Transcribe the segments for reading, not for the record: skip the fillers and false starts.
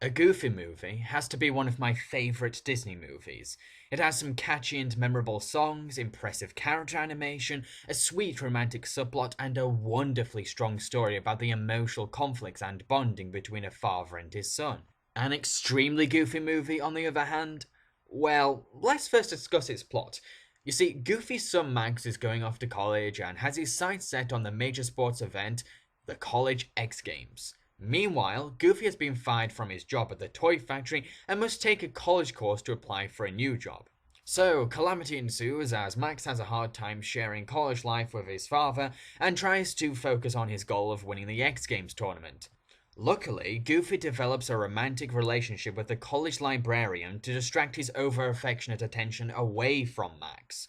A Goofy movie has to be one of my favourite Disney movies. It has some catchy and memorable songs, impressive character animation, a sweet romantic subplot, and a wonderfully strong story about the emotional conflicts and bonding between a father and his son. An extremely goofy movie, on the other hand? Well, let's first discuss its plot. You see, Goofy's son Max is going off to college and has his sights set on the major sports event, the College X Games. Meanwhile, Goofy has been fired from his job at the toy factory and must take a college course to apply for a new job. So, calamity ensues as Max has a hard time sharing college life with his father and tries to focus on his goal of winning the X Games tournament. Luckily, Goofy develops a romantic relationship with the college librarian to distract his over-affectionate attention away from Max.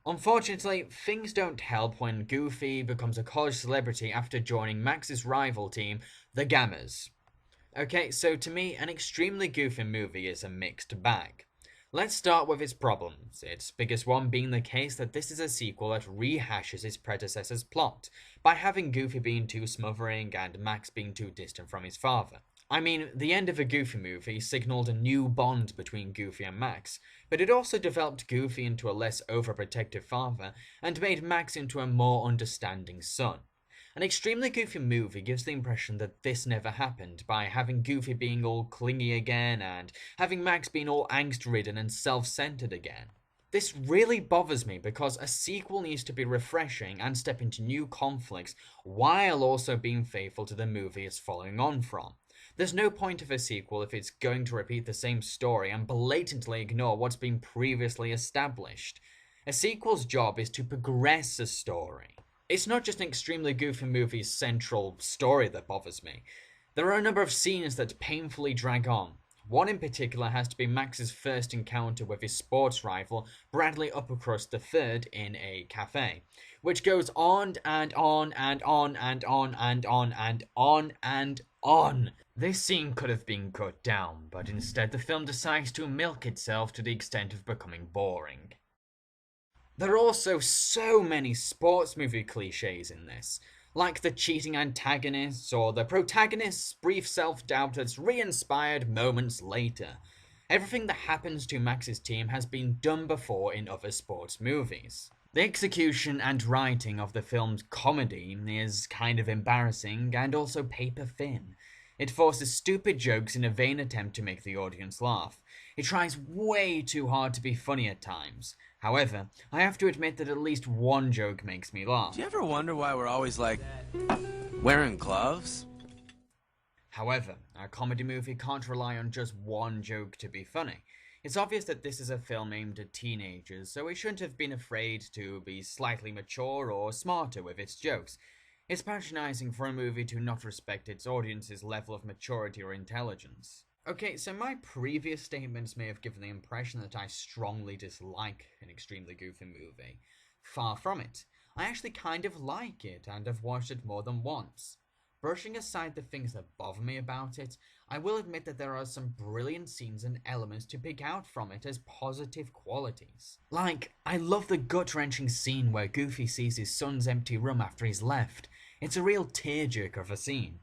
Unfortunately, things don't help when Goofy becomes a college celebrity after joining Max's rival team, the Gammas. Okay, so to me, an extremely goofy movie is a mixed bag. Let's start with its problems, its biggest one being the case that this is a sequel that rehashes its predecessor's plot, by having Goofy being too smothering and Max being too distant from his father. I mean, the end of a Goofy movie signaled a new bond between Goofy and Max, but it also developed Goofy into a less overprotective father and made Max into a more understanding son. An extremely goofy movie gives the impression that this never happened by having Goofy being all clingy again and having Max being all angst-ridden and self-centered again. This really bothers me because a sequel needs to be refreshing and step into new conflicts while also being faithful to the movie it's following on from. There's no point of a sequel if it's going to repeat the same story and blatantly ignore what's been previously established. A sequel's job is to progress a story. It's not just an extremely goofy movie's central story that bothers me. There are a number of scenes that painfully drag on. One in particular has to be Max's first encounter with his sports rival, Bradley Uppercrust III, in a cafe, which goes on and on and on and on and on and on and on. This scene could have been cut down, but instead the film decides to milk itself to the extent of becoming boring. There are also so many sports movie cliches in this, like the cheating antagonists or the protagonist's brief self-doubt that's re-inspired moments later. Everything that happens to Max's team has been done before in other sports movies. The execution and writing of the film's comedy is kind of embarrassing and also paper thin. It forces stupid jokes in a vain attempt to make the audience laugh. It tries way too hard to be funny at times. However, I have to admit that at least one joke makes me laugh. Do you ever wonder why we're always like wearing gloves? However, a comedy movie can't rely on just one joke to be funny. It's obvious that this is a film aimed at teenagers, so it shouldn't have been afraid to be slightly mature or smarter with its jokes. It's patronizing for a movie to not respect its audience's level of maturity or intelligence. Okay, so my previous statements may have given the impression that I strongly dislike an extremely goofy movie. Far from it. I actually kind of like it and have watched it more than once. Brushing aside the things that bother me about it, I will admit that there are some brilliant scenes and elements to pick out from it as positive qualities. Like, I love the gut-wrenching scene where Goofy sees his son's empty room after he's left. It's a real tearjerker of a scene.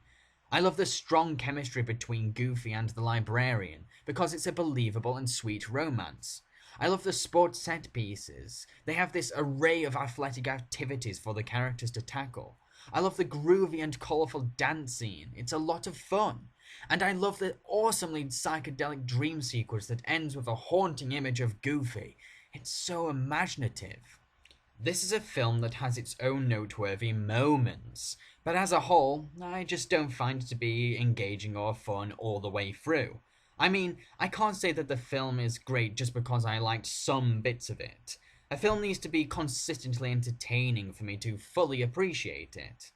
I love the strong chemistry between Goofy and the librarian, because it's a believable and sweet romance. I love the sports set pieces. They have this array of athletic activities for the characters to tackle. I love the groovy and colourful dance scene. It's a lot of fun. And I love the awesomely psychedelic dream sequence that ends with a haunting image of Goofy. It's so imaginative. This is a film that has its own noteworthy moments, but as a whole, I just don't find it to be engaging or fun all the way through. I mean, I can't say that the film is great just because I liked some bits of it. A film needs to be consistently entertaining for me to fully appreciate it.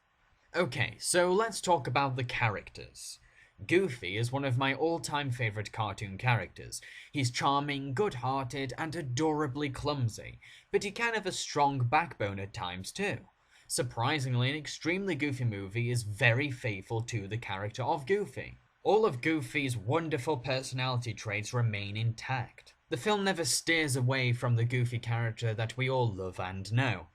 Okay, so let's talk about the characters. Goofy is one of my all-time favourite cartoon characters. He's charming, good-hearted, and adorably clumsy, but he can have a strong backbone at times too. Surprisingly, an extremely goofy movie is very faithful to the character of Goofy. All of Goofy's wonderful personality traits remain intact. The film never steers away from the Goofy character that we all love and know.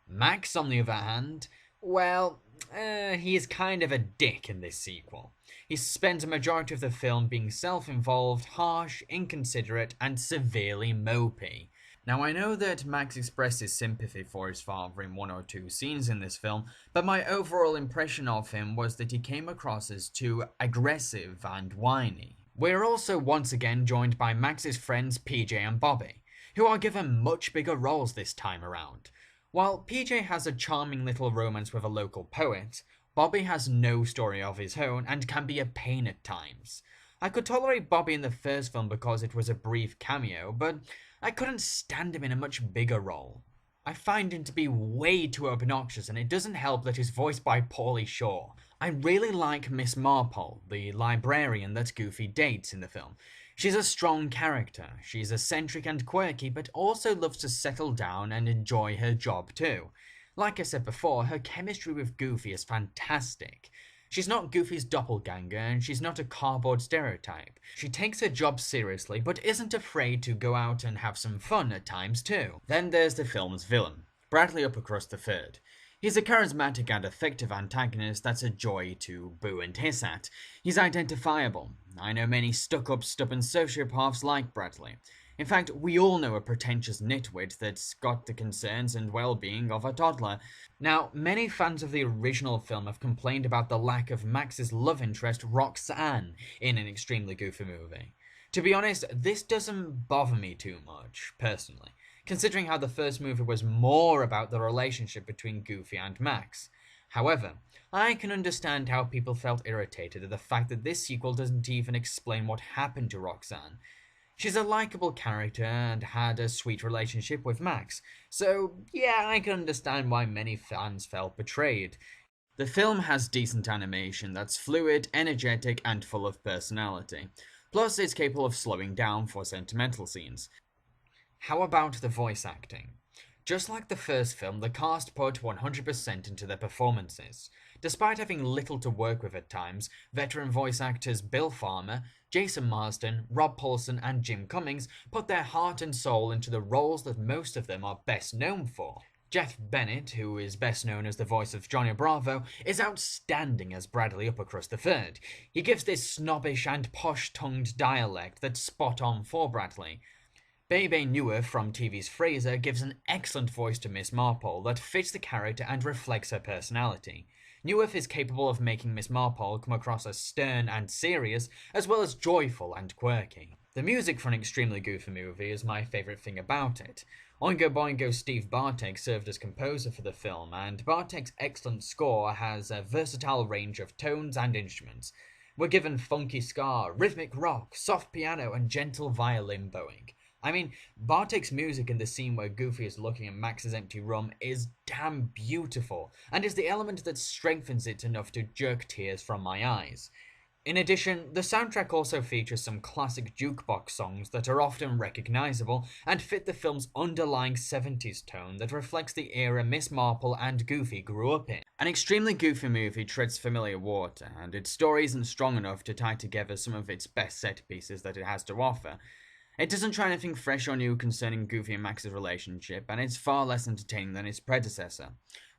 Max, on the other hand, well, He is kind of a dick in this sequel. He spends a majority of the film being self-involved, harsh, inconsiderate, and severely mopey. Now, I know that Max expresses sympathy for his father in one or two scenes in this film, but my overall impression of him was that he came across as too aggressive and whiny. We're also once again joined by Max's friends PJ and Bobby, who are given much bigger roles this time around. While PJ has a charming little romance with a local poet, Bobby has no story of his own and can be a pain at times. I could tolerate Bobby in the first film because it was a brief cameo, but I couldn't stand him in a much bigger role. I find him to be way too obnoxious, and it doesn't help that he's voiced by Pauly Shore. I really like Miss Marple, the librarian that Goofy dates in the film. She's a strong character. She's eccentric and quirky, but also loves to settle down and enjoy her job too. Like I said before, her chemistry with Goofy is fantastic. She's not Goofy's doppelganger, and she's not a cardboard stereotype. She takes her job seriously, but isn't afraid to go out and have some fun at times too. Then there's the film's villain, Bradley Uppercrust III. He's a charismatic and effective antagonist that's a joy to boo and hiss at. He's identifiable. I know many stuck-up, stubborn sociopaths like Bradley. In fact, we all know a pretentious nitwit that's got the concerns and well-being of a toddler. Now, many fans of the original film have complained about the lack of Max's love interest, Roxanne, in an extremely goofy movie. To be honest, this doesn't bother me too much, personally, considering how the first movie was more about the relationship between Goofy and Max. However, I can understand how people felt irritated at the fact that this sequel doesn't even explain what happened to Roxanne. She's a likable character and had a sweet relationship with Max, so yeah, I can understand why many fans felt betrayed. The film has decent animation that's fluid, energetic, and full of personality. Plus, it's capable of slowing down for sentimental scenes. How about the voice acting? Just like the first film, the cast put 100% into their performances. Despite having little to work with at times, veteran voice actors Bill Farmer, Jason Marsden, Rob Paulson, and Jim Cummings put their heart and soul into the roles that most of them are best known for. Jeff Bennett, who is best known as the voice of Johnny Bravo, is outstanding as Bradley Uppercrust III. He gives this snobbish and posh-tongued dialect that's spot on for Bradley. Bebe Neuwirth from TV's Frasier gives an excellent voice to Miss Marple that fits the character and reflects her personality. Neuwirth is capable of making Miss Marple come across as stern and serious, as well as joyful and quirky. The music for an extremely goofy movie is my favourite thing about it. Oingo Boingo Steve Bartek served as composer for the film, and Bartek's excellent score has a versatile range of tones and instruments. We're given funky ska, rhythmic rock, soft piano, and gentle violin bowing. I mean, Bartek's music in the scene where Goofy is looking at Max's empty room is damn beautiful, and is the element that strengthens it enough to jerk tears from my eyes. In addition, the soundtrack also features some classic jukebox songs that are often recognizable and fit the film's underlying 70s tone that reflects the era Miss Marple and Goofy grew up in. An extremely goofy movie treads familiar water, and its story isn't strong enough to tie together some of its best set pieces that it has to offer. It doesn't try anything fresh or new concerning Goofy and Max's relationship, and it's far less entertaining than its predecessor.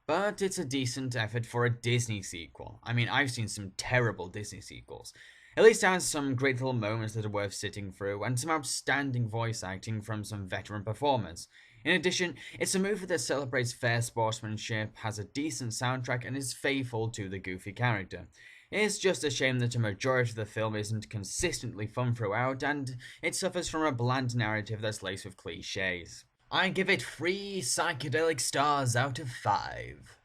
But it's a decent effort for a Disney sequel. I mean, I've seen some terrible Disney sequels. At least it has some great little moments that are worth sitting through, and some outstanding voice acting from some veteran performers. In addition, it's a movie that celebrates fair sportsmanship, has a decent soundtrack, and is faithful to the Goofy character. It's just a shame that a majority of the film isn't consistently fun throughout, and it suffers from a bland narrative that's laced with cliches. I give it 3 psychedelic stars out of 5.